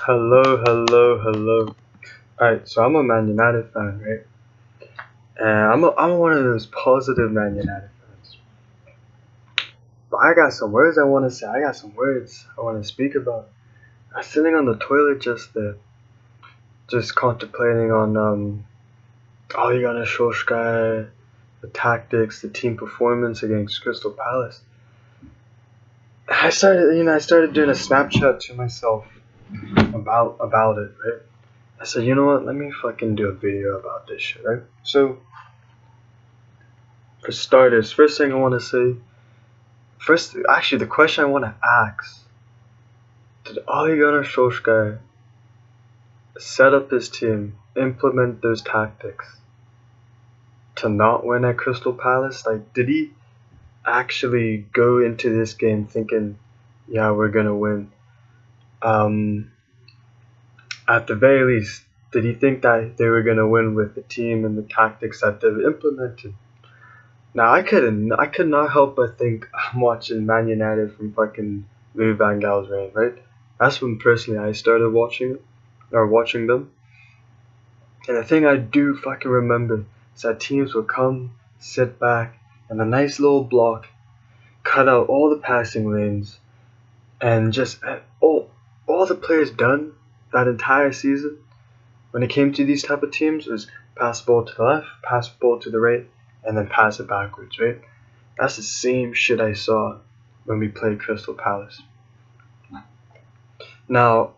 Hello, hello, hello. Alright, so I'm a Man United fan, right? And I'm one of those positive Man United fans. But I got some words I want to say. I got some words I want to speak about. I was sitting on the toilet just contemplating on Ole Gunnar Solskjaer, the tactics, the team performance against Crystal Palace. I started doing a Snapchat to myself about it, right? I said, you know what? Let me fucking do a video about this shit, right? So, for starters, first thing I want to say, actually, the question I want to ask: did Ole Gunnar Solskjaer set up his team, implement those tactics to not win at Crystal Palace? Like, did he actually go into this game thinking, yeah, we're gonna win? Um, at the very least, did he think that they were gonna win with the team and the tactics that they've implemented? Now I could not help but think I'm watching Man United from fucking Louis Van Gaal's reign, right? That's when personally I started watching them. And the thing I do fucking remember is that teams would come, sit back, and a nice little block, cut out all the passing lanes, and just all the players done that entire season when it came to these type of teams was pass the ball to the left, pass the ball to the right, and then pass it backwards, right? That's the same shit I saw when we played Crystal Palace. Now,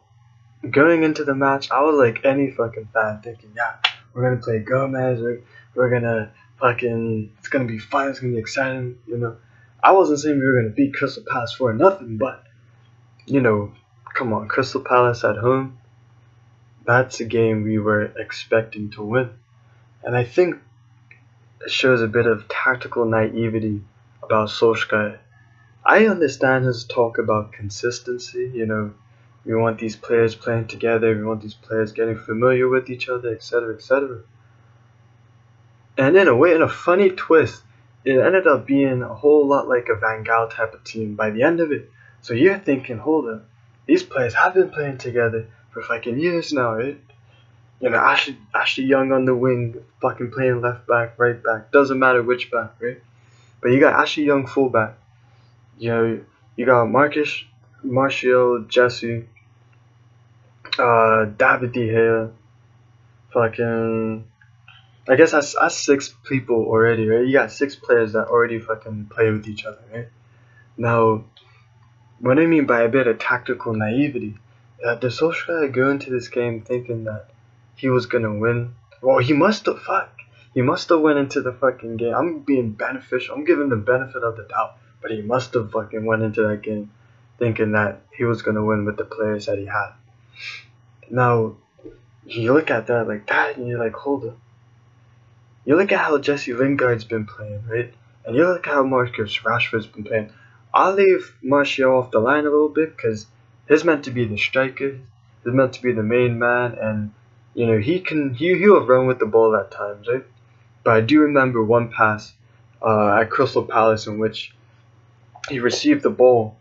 going into the match, I was like any fucking fan thinking, yeah, we're gonna play Gomez, we're gonna it's gonna be fun, it's gonna be exciting, you know. I wasn't saying we were gonna beat Crystal Palace for nothing, but, you know, come on, Crystal Palace at home, that's a game we were expecting to win. And I think it shows a bit of tactical naivety about Solskjaer. I understand his talk about consistency, you know, we want these players playing together, we want these players getting familiar with each other, etc., etc. And in a way, in a funny twist, it ended up being a whole lot like a Van Gaal type of team by the end of it. So you're thinking, hold on, these players have been playing together for fucking years now, right? You know, Ashley Young on the wing, fucking playing left back, right back, doesn't matter which back, right? But you got Ashley Young fullback. You know, you got Martial, Jesse, David De Gea, fucking. I guess that's six people already, right? You got six players that already fucking play with each other, right? Now, what I mean by a bit of tactical naivety, did Solskjaer go into this game thinking that he was gonna win? Well, he must have, he must have went into the fucking game. I'm being beneficial. I'm giving the benefit of the doubt, but he must have fucking went into that game thinking that he was gonna win with the players that he had. Now, you look at that like that, and you're like, hold up. You look at how Jesse Lingard's been playing, right? And you look at how Marcus Rashford's been playing. I'll leave Martial off the line a little bit because he's meant to be the striker. He's meant to be the main man, and you know he'll run with the ball at times, right? But I do remember one pass at Crystal Palace in which he received the ball,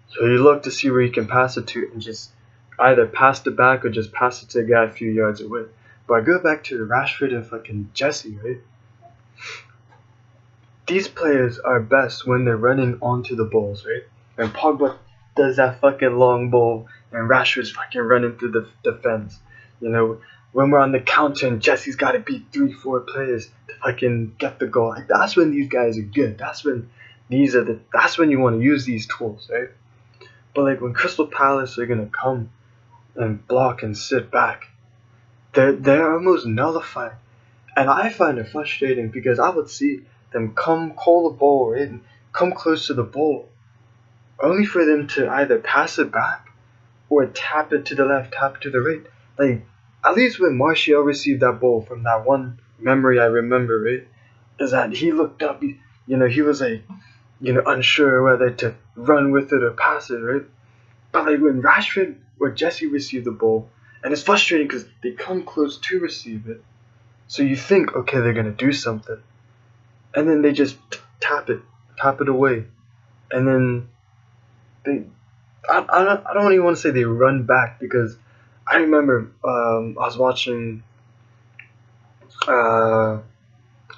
so he looked to see where he can pass it to, and just either pass it back or just pass it to a guy a few yards away. But I go back to the Rashford and fucking Jesse, right? These players are best when they're running onto the balls, right? And Pogba does that fucking long ball, and Rashford's fucking running through the defense. You know, when we're on the counter and Jesse's got to beat 3-4 players to fucking get the goal. Like that's when these guys are good. That's when That's when you want to use these tools, right? But like when Crystal Palace are gonna come and block and sit back, they're almost nullified. And I find it frustrating because I would see them come call the ball right, and come close to the ball, only for them to either pass it back or tap it to the left, tap it to the right. Like at least when Martial received that ball from that one memory I remember, right, is that he looked up, he was like, unsure whether to run with it or pass it, right? But like when Rashford or Jesse received the ball, and it's frustrating because they come close to receive it, so you think, okay, they're gonna do something, and then they just tap it away, and then they, I don't even want to say they run back because I remember I was watching uh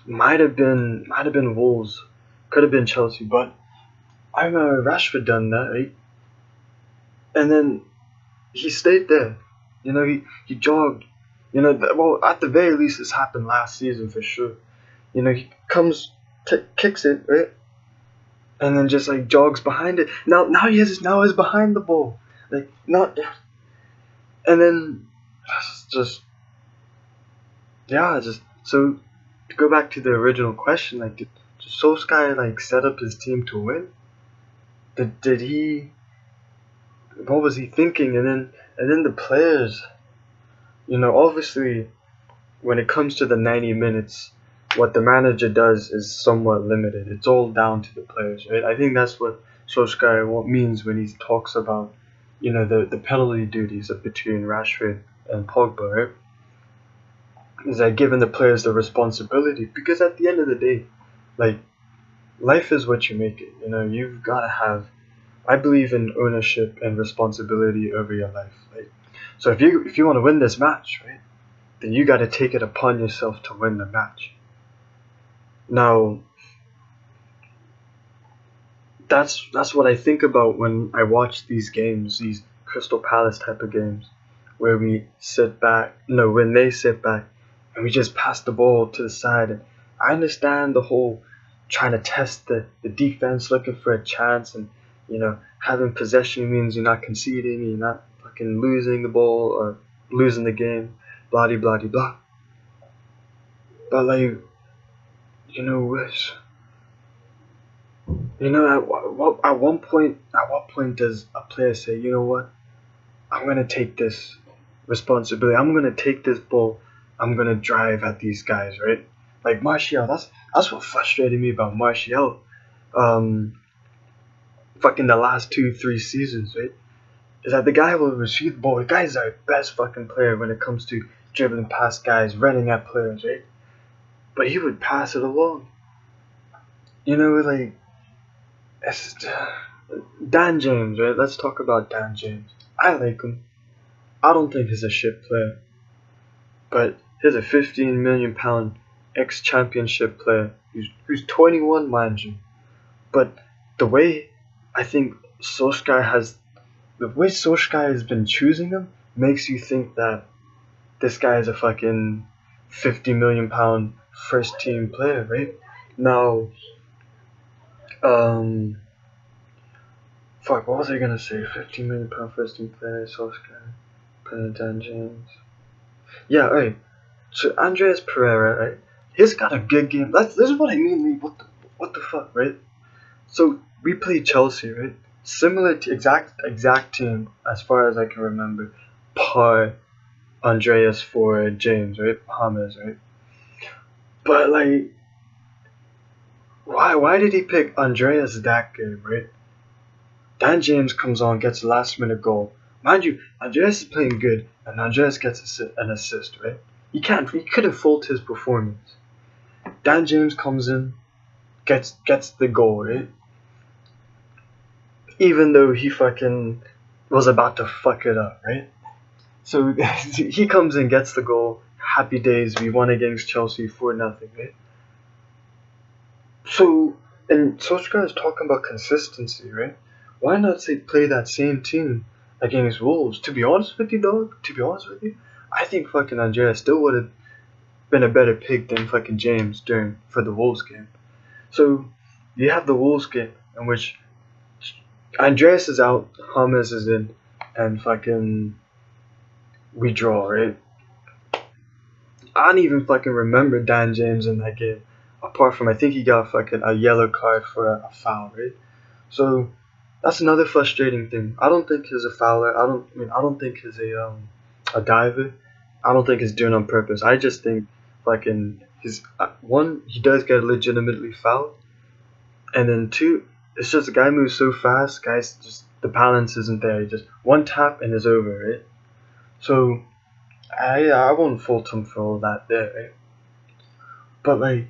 might have been Wolves, could have been Chelsea, but I remember Rashford done that, right? And then he stayed there. He jogged. Well, at the very least, this happened last season for sure. He comes, kicks it, right, and then just like jogs behind it. Now he's behind the ball, like not, and then just yeah, just so to go back to the original question, like did Solskjaer like set up his team to win? Did he? What was he thinking? And then the players, obviously when it comes to the 90 minutes, what the manager does is somewhat limited. It's all down to the players, right? I think that's what Solskjaer means when he talks about, the penalty duties of between Rashford and Pogba, right? Is that giving the players the responsibility? Because at the end of the day, like, life is what you make it. You've got to have. I believe in ownership and responsibility over your life. Like, so if you want to win this match, right, then you got to take it upon yourself to win the match. Now, that's what I think about when I watch these games, these Crystal Palace type of games, where we sit back. No, when they sit back, and we just pass the ball to the side. And I understand the whole trying to test the defense, looking for a chance, and having possession means you're not conceding, you're not fucking losing the ball or losing the game, blah blah blah blah. But like, wish. At what point does a player say, you know what? I'm gonna take this responsibility. I'm gonna take this ball. I'm gonna drive at these guys, right? Like Martial. That's what frustrated me about Martial. Um, fucking the last 2, 3 seasons, right? Is that the guy will receive the ball. The guy's our best fucking player when it comes to dribbling past guys, running at players, right? But he would pass it along. Like it's, Dan James, right? Let's talk about Dan James. I like him. I don't think he's a shit player, but he's a 15 million pound ex championship player who's 21, mind you. But the way I think the way Solskjaer has been choosing him makes you think that this guy is a fucking 50 million pound first team player, right? Now, um, fuck, what was I gonna say? 50 million pound first team player, Solskjaer, Dan James. Yeah, alright. So Andreas Pereira, right? He's got a good game. This is what I mean. What the fuck, right? So we played Chelsea, right? Similar to exact team as far as I can remember. Par Andreas for James, right? James, right? But like, why did he pick Andreas that game, right? Dan James comes on, gets a last minute goal. Mind you, Andreas is playing good, and Andreas gets an assist, right? He couldn't fault his performance. Dan James comes in, gets the goal, right? Even though he fucking was about to fuck it up, right? So he comes in, gets the goal. Happy days, we won against Chelsea 4-0, right? So, and Solskjaer is talking about consistency, right? Why not say play that same team against Wolves? To be honest with you, dog, to be honest with you, I think fucking Andreas still would have been a better pick than fucking James for the Wolves game. So you have the Wolves game in which Andreas is out, James is in, and fucking we draw, right? I don't even fucking remember Dan James in that game. Apart from I think he got fucking a yellow card for a foul, right? So that's another frustrating thing. I don't think he's a fouler. I don't think he's a diver. I don't think he's doing it on purpose. I just think fucking his one, he does get legitimately fouled, and then two, it's just the guy moves so fast, guys, just the balance isn't there. He just one tap and it's over, right? So I won't fault him for all that there, right? But like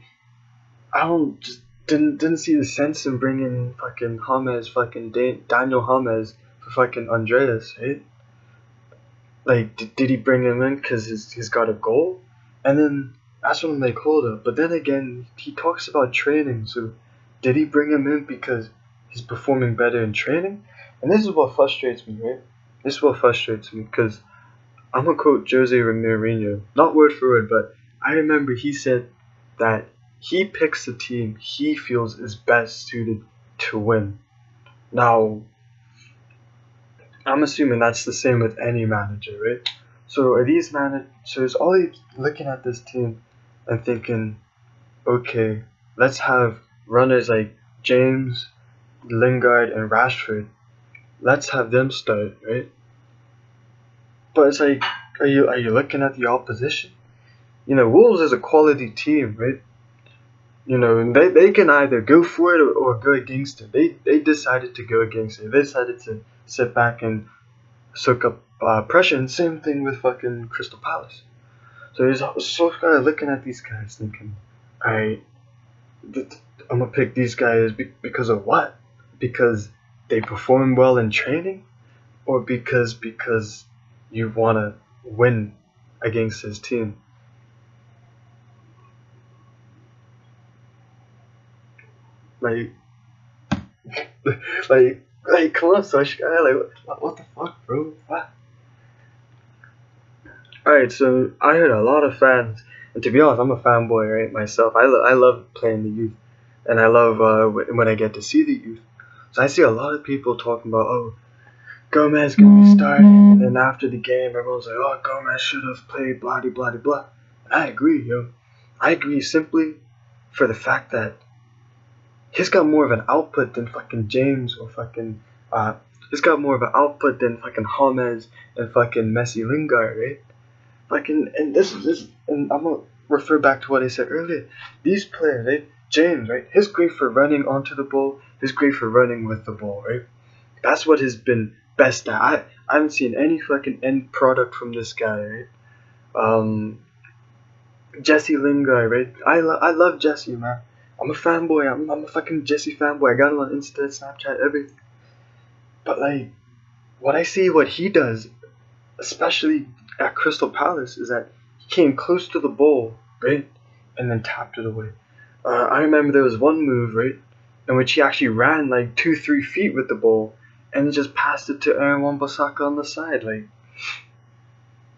I don't just didn't see the sense in bringing fucking James, fucking Daniel James for fucking Andreas, right? Like, did he bring him in because he's got a goal? And then that's when I'm like, hold up. But then again, he talks about training. So did he bring him in because he's performing better in training? And this is what frustrates me, right? This is what frustrates me because I'm gonna quote Jose Mourinho, not word for word, but I remember he said that he picks the team he feels is best suited to win. Now, I'm assuming that's the same with any manager, right? So are these So is Ollie looking at this team and thinking, okay, let's have runners like James, Lingard, and Rashford. Let's have them start, right? But it's like, are you looking at the opposition? Wolves is a quality team, right? And they can either go for it or go against it. They decided to go against it. They decided to sit back and soak up pressure. And same thing with fucking Crystal Palace. So he's Solskjaer looking at these guys thinking, alright, I'm gonna pick these guys because of what? Because they perform well in training, or because you wanna win against his team. Like, come on, Solskjaer. Like, what the fuck, bro? What? Alright, so I heard a lot of fans, and to be honest, I'm a fanboy, right, myself. I love playing the youth, and I love when I get to see the youth. So I see a lot of people talking about, oh, Gomez gonna be starting, and then after the game, everyone's like, oh, Gomez should have played, blah, blah, blah, blah. And I agree, yo. I agree simply for the fact that he's got more of an output than fucking James or fucking, he's got more of an output than fucking James and fucking Messi Lingard, right? Fucking, and and I'm gonna refer back to what I said earlier. These players, right? James, right? He's great for running onto the ball. He's great for running with the ball, right? That's what he's been best at. I haven't seen any fucking end product from this guy, right? Um, Jesse Lingard, right? I love Jesse, man. I'm a fanboy. I'm a fucking Jesse fanboy. I got him on Insta, Snapchat, everything. But like, what he does, especially at Crystal Palace, is that he came close to the ball, right, and then tapped it away. I remember there was one move, right, in which he actually ran like 2-3 feet with the ball, and he just passed it to Aaron Wan-Bissaka on the side, like.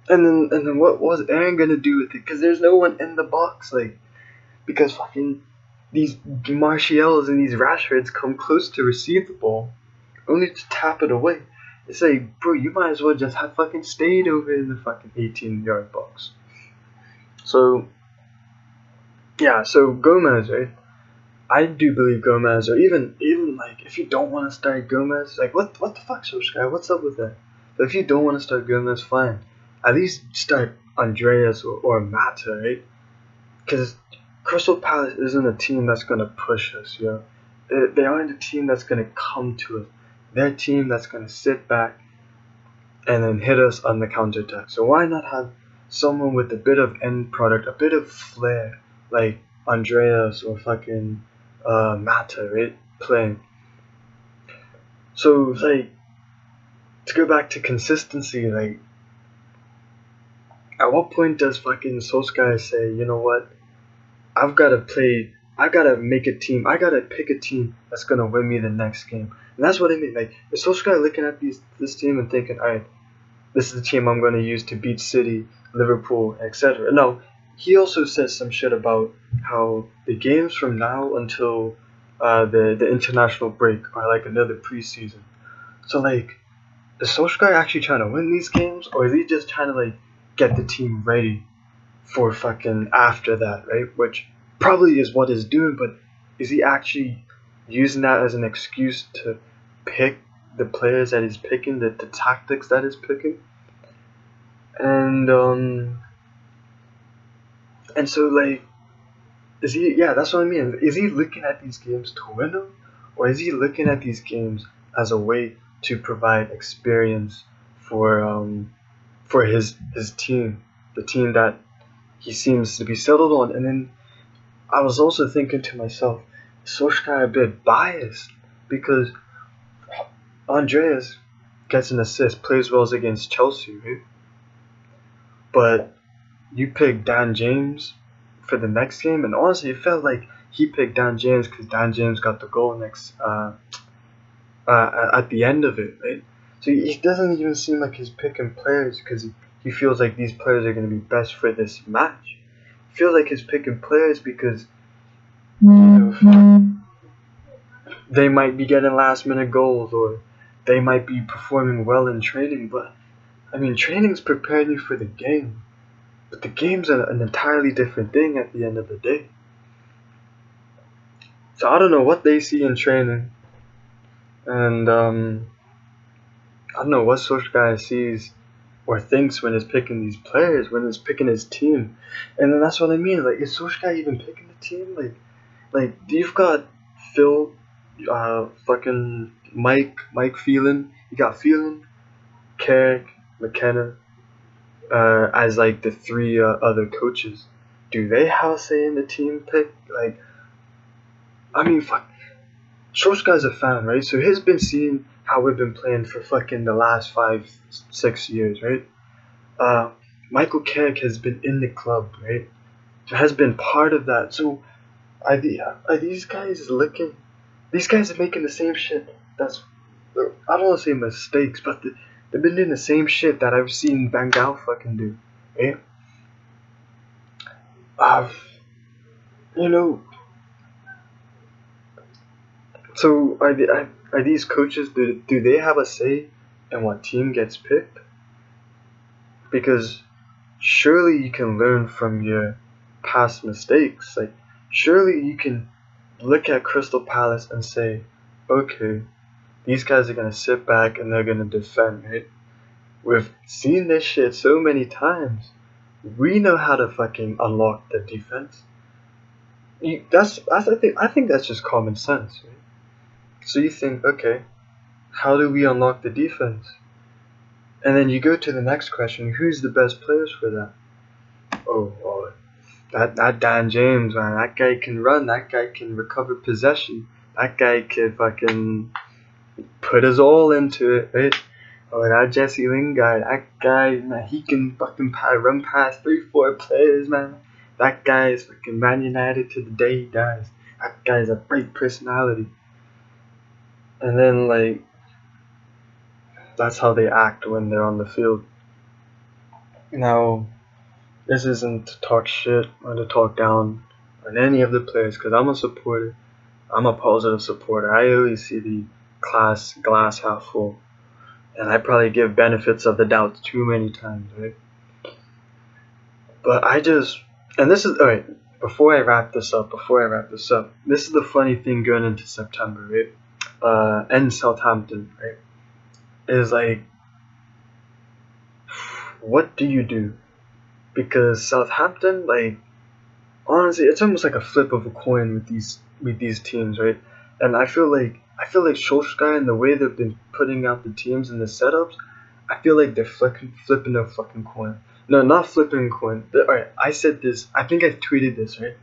And then what was Aaron gonna do with it? Because there's no one in the box, like, because fucking these Martials and these Rashfords come close to receive the ball, only to tap it away. It's like, bro, you might as well just have fucking stayed over in the fucking 18-yard box. So, yeah, so Gomez, right? I do believe Gomez, or even like, if you don't want to start Gomez, like, what the fuck, Solskjaer? What's up with that? But if you don't want to start Gomez, fine. At least start Andreas or Mata, right? Because Crystal Palace isn't a team that's gonna push us, yo. They aren't a team that's gonna come to us. They're a team that's gonna sit back and then hit us on the counterattack. So why not have someone with a bit of end product, a bit of flair, like Andreas or fucking Mata, right? Playing. So like, to go back to consistency, like, at what point does fucking Solskjaer say, you know what? I gotta make a team. I gotta pick a team that's gonna win me the next game. And that's what I mean. Like, is Solskjaer looking at this team and thinking, alright, this is the team I'm gonna use to beat City, Liverpool, etc. No, he also says some shit about how the games from now until the international break are like another preseason. So like, is Solskjaer actually trying to win these games, or is he just trying to like get the team ready for fucking after that, right? Which probably is what he's doing, but is he actually using that as an excuse to pick the players that he's picking, the tactics that he's picking? And and so like, is he? Yeah, that's what I mean. Is he looking at these games to win them, or is he looking at these games as a way to provide experience for his team, the team that he seems to be settled on? And then I was also thinking to myself, Solskjaer a bit biased because Andreas gets an assist, plays well against Chelsea, right? But you picked Dan James for the next game, and honestly, it felt like he picked Dan James because Dan James got the goal at the end of it, right? So he doesn't even seem like he's picking players because he feels like these players are going to be best for this match. He feels like he's picking players because they might be getting last minute goals or they might be performing well in training. But I mean, training's preparing you for the game, but the game's an entirely different thing at the end of the day. So I don't know what they see in training, and I don't know what Solskjaer sees or thinks when he's picking these players, when he's picking his team. And then that's what I mean. Like, is Solskjaer even picking the team? Like you've got Phil, fucking Mike Phelan. You got Phelan, Carrick, McKenna, as like the three other coaches. Do they have a say in the team pick? Like, I mean, fuck. Solskjaer's a fan, right? So he's been seeing how we've been playing for fucking the last 5, 6 years, right? Michael Carrick has been in the club, right? Has been part of that. So are these guys looking? These guys are making the same shit. I don't want to say mistakes, but they've been doing the same shit that I've seen Van Gaal fucking do, right? You know. So are these coaches? Do they have a say in what team gets picked? Because surely you can learn from your past mistakes. Like, surely you can look at Crystal Palace and say, okay, these guys are gonna sit back and they're gonna defend, right? We've seen this shit so many times. We know how to fucking unlock the defense. I think that's just common sense, right? So you think, okay, how do we unlock the defense? And then you go to the next question: who's the best players for that? Oh, that Dan James, man, that guy can run, that guy can recover possession, that guy can fucking put his all into it, right? Oh, that Jesse Lingard, that guy, man, he can fucking run past 3, 4 players, man. That guy is fucking Man United to the day he dies. That guy's a great personality. And then, like, that's how they act when they're on the field. Now, this isn't to talk shit or to talk down on any of the players, because I'm a supporter. I'm a positive supporter. I always see the glass half full. And I probably give benefits of the doubt too many times, right? But and this is, alright, before I wrap this up, this is the funny thing going into September, right? And Southampton, right? Is like, what do you do? Because Southampton, like, honestly, it's almost like a flip of a coin with these teams, right? And I feel like Solskjaer and the way they've been putting out the teams and the setups, I feel like they're flipping a fucking coin. No, not flipping a coin. Alright, I said this. I think I tweeted this, right?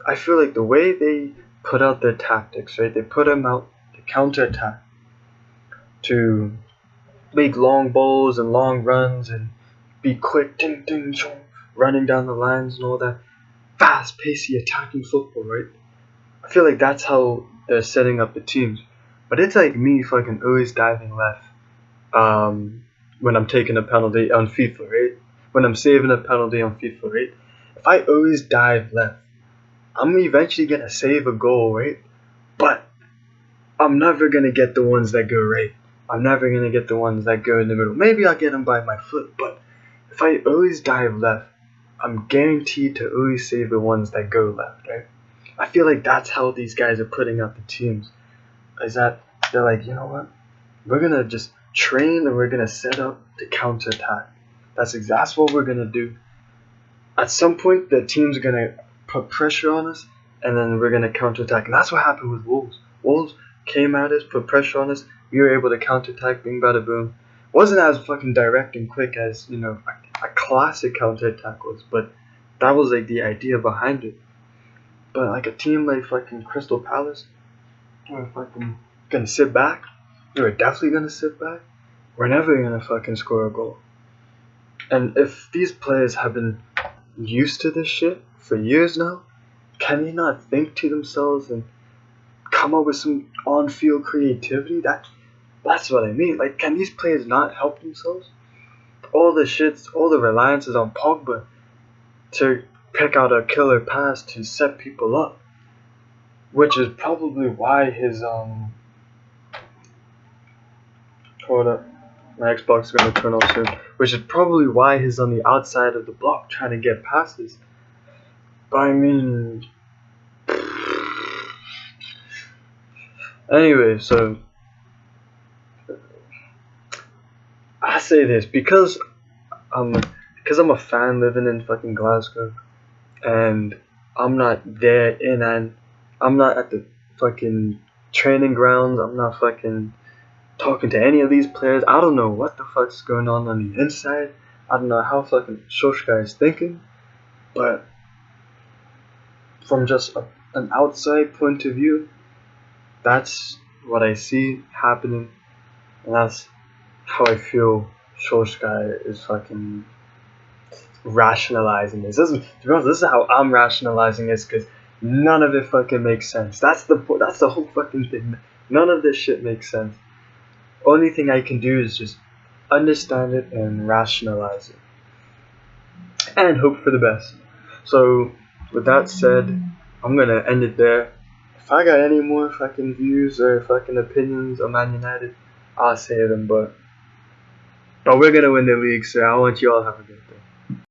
I feel like the way they put out their tactics, right? They put them out to counterattack, to make long balls and long runs and be quick, ding ding chong, running down the lines and all that fast, pacey, attacking football, right? I feel like that's how they're setting up the teams. But it's like me fucking always diving left when I'm taking a penalty on FIFA, right? When I'm saving a penalty on FIFA, right? If I always dive left, I'm eventually going to save a goal, right? But I'm never going to get the ones that go right. I'm never going to get the ones that go in the middle. Maybe I'll get them by my foot, but if I always dive left, I'm guaranteed to always save the ones that go left, right? I feel like that's how these guys are putting out the teams. Is that they're like, you know what? We're going to just train and we're going to set up to counterattack. That's what we're going to do. At some point, the team's going to put pressure on us and then we're going to counterattack. And that's what happened with Wolves. Wolves came at us, put pressure on us. We were able to counterattack, bing, bada, boom. Wasn't as fucking direct and quick as, you know, a classic counterattack was, but that was like the idea behind it. But like a team like fucking Crystal Palace, we're fucking gonna sit back. We're definitely gonna sit back. We're never gonna fucking score a goal. And if these players have been used to this shit for years now, can they not think to themselves and come up with some on-field creativity? That's what I mean. Like, can these players not help themselves? All the reliance is on Pogba to pick out a killer pass to set people up, which is probably why his hold up, my Xbox is gonna turn off soon. Which is probably why he's on the outside of the block trying to get passes. But I mean, anyway, so I say this because I'm a fan living in fucking Glasgow, and I'm not there I'm not at the fucking training grounds. I'm not fucking talking to any of these players. I don't know what the fuck's going on the inside. I don't know how fucking Solskjaer is thinking, but from just an outside point of view, that's what I see happening, and that's how I feel Solskjaer is fucking rationalizing this. To be honest, this is how I'm rationalizing this because none of it fucking makes sense. That's the whole fucking thing. None of this shit makes sense. Only thing I can do is just understand it and rationalize it and hope for the best. So, with that said, I'm gonna end it there. If I got any more fucking views or fucking opinions on Man United, I'll say them. But we're gonna win the league, so I want you all to have a good day.